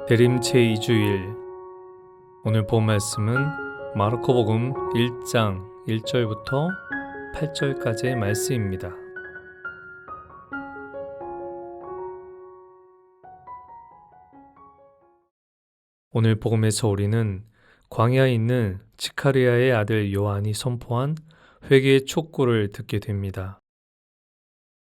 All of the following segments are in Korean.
대림 제2주일. 오늘 본 말씀은 마르코복음 1장 1절부터 8절까지의 말씀입니다. 오늘 복음에서 우리는 광야에 있는 지카리아의 아들 요한이 선포한 회개의 촉구를 듣게 됩니다.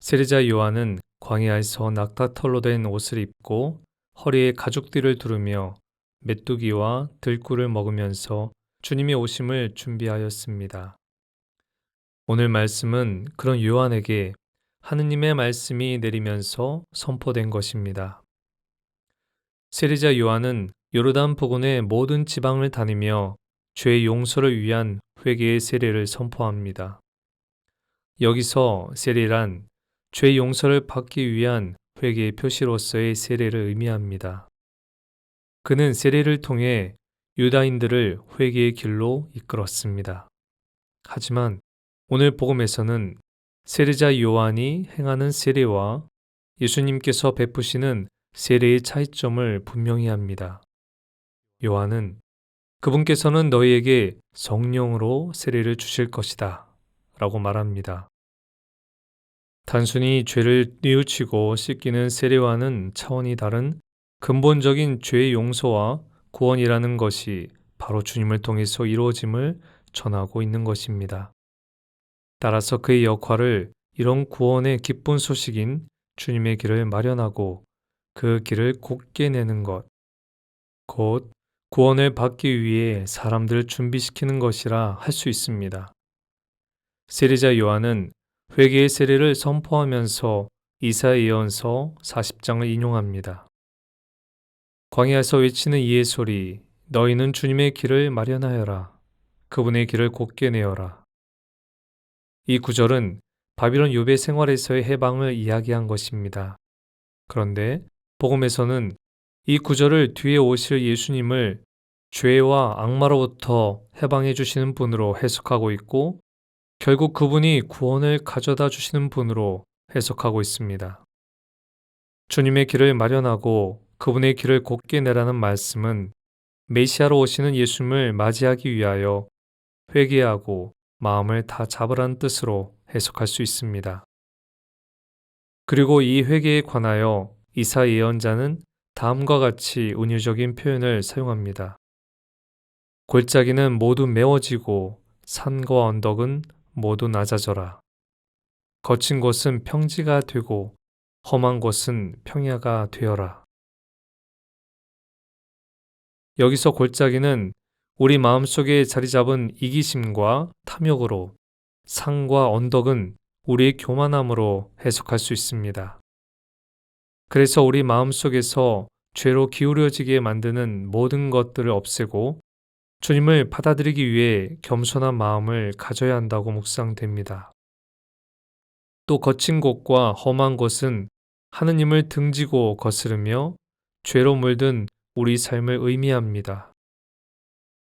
세례자 요한은 광야에서 낙타털로 된 옷을 입고 허리에 가죽띠를 두르며 메뚜기와 들꿀을 먹으면서 주님의 오심을 준비하였습니다. 오늘 말씀은 그런 요한에게 하느님의 말씀이 내리면서 선포된 것입니다. 세례자 요한은 요르단 부근의 모든 지방을 다니며 죄 용서를 위한 회개의 세례를 선포합니다. 여기서 세례란 죄 용서를 받기 위한 회개의 표시로서의 세례를 의미합니다. 그는 세례를 통해 유다인들을 회개의 길로 이끌었습니다. 하지만 오늘 복음에서는 세례자 요한이 행하는 세례와 예수님께서 베푸시는 세례의 차이점을 분명히 합니다. 요한은 그분께서는 너희에게 성령으로 세례를 주실 것이다 라고 말합니다. 단순히 죄를 뉘우치고 씻기는 세례와는 차원이 다른 근본적인 죄의 용서와 구원이라는 것이 바로 주님을 통해서 이루어짐을 전하고 있는 것입니다. 따라서 그의 역할을 이런 구원의 기쁜 소식인 주님의 길을 마련하고 그 길을 곧게 내는 것, 곧 구원을 받기 위해 사람들을 준비시키는 것이라 할 수 있습니다. 세례자 요한은 회개의 세례를 선포하면서 이사야 예언서 40장을 인용합니다. 광야에서 외치는 이의 소리, 너희는 주님의 길을 마련하여라. 그분의 길을 곧게 내어라. 이 구절은 바빌론 유배 생활에서의 해방을 이야기한 것입니다. 그런데 복음에서는 이 구절을 뒤에 오실 예수님을 죄와 악마로부터 해방해 주시는 분으로 해석하고 있고 결국 그분이 구원을 가져다 주시는 분으로 해석하고 있습니다. 주님의 길을 마련하고 그분의 길을 곧게 내라는 말씀은 메시아로 오시는 예수님을 맞이하기 위하여 회개하고 마음을 다 잡으라는 뜻으로 해석할 수 있습니다. 그리고 이 회개에 관하여 이사야 예언자는 다음과 같이 은유적인 표현을 사용합니다. 골짜기는 모두 메워지고 산과 언덕은 모두 낮아져라. 거친 곳은 평지가 되고 험한 곳은 평야가 되어라. 여기서 골짜기는 우리 마음속에 자리 잡은 이기심과 탐욕으로, 산과 언덕은 우리의 교만함으로 해석할 수 있습니다. 그래서 우리 마음속에서 죄로 기울여지게 만드는 모든 것들을 없애고 주님을 받아들이기 위해 겸손한 마음을 가져야 한다고 묵상됩니다. 또 거친 곳과 험한 곳은 하느님을 등지고 거스르며 죄로 물든 우리 삶을 의미합니다.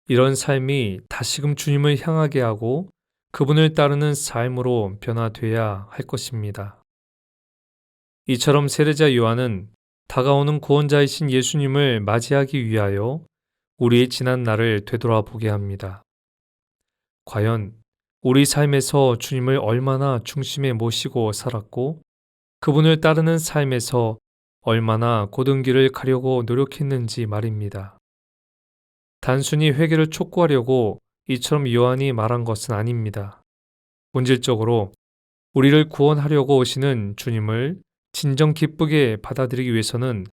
이런 삶이 다시금 주님을 향하게 하고 그분을 따르는 삶으로 변화돼야 할 것입니다. 이처럼 세례자 요한은 다가오는 구원자이신 예수님을 맞이하기 위하여 우리의 지난 날을 되돌아보게 합니다. 과연 우리 삶에서 주님을 얼마나 중심에 모시고 살았고 그분을 따르는 삶에서 얼마나 고든 길을 가려고 노력했는지 말입니다. 단순히 회개를 촉구하려고 이처럼 요한이 말한 것은 아닙니다. 본질적으로 우리를 구원하려고 오시는 주님을 진정 기쁘게 받아들이기 위해서는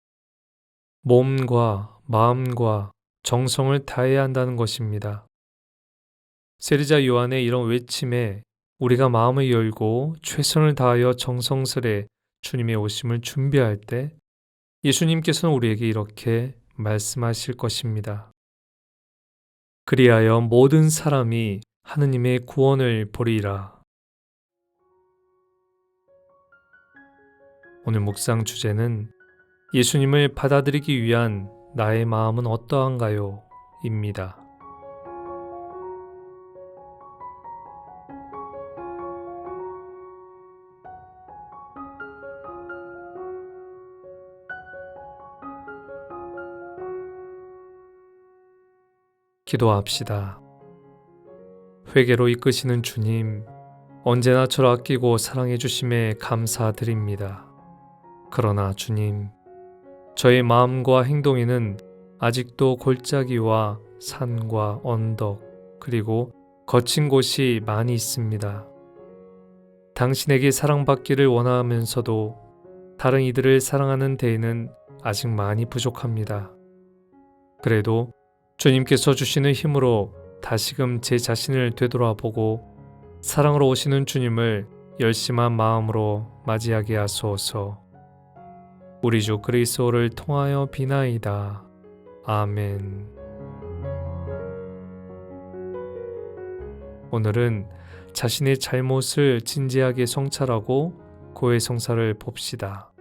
몸과 마음과 정성을 다해야 한다는 것입니다. 세례자 요한의 이런 외침에 우리가 마음을 열고 최선을 다하여 정성스레 주님의 오심을 준비할 때 예수님께서는 우리에게 이렇게 말씀하실 것입니다. 그리하여 모든 사람이 하느님의 구원을 보리라. 오늘 묵상 주제는 예수님을 받아들이기 위한 나의 마음은 어떠한가요? 입니다. 기도합시다. 회개로 이끄시는 주님, 언제나 저를 아끼고 사랑해 주심에 감사드립니다. 그러나 주님, 저의 마음과 행동에는 아직도 골짜기와 산과 언덕, 그리고 거친 곳이 많이 있습니다. 당신에게 사랑받기를 원하면서도 다른 이들을 사랑하는 데에는 아직 많이 부족합니다. 그래도 주님께서 주시는 힘으로 다시금 제 자신을 되돌아보고 사랑으로 오시는 주님을 열심한 마음으로 맞이하게 하소서. 우리 주 그리스도를 통하여 비나이다. 아멘. 오늘은 자신의 잘못을 진지하게 성찰하고 고해성사를 봅시다.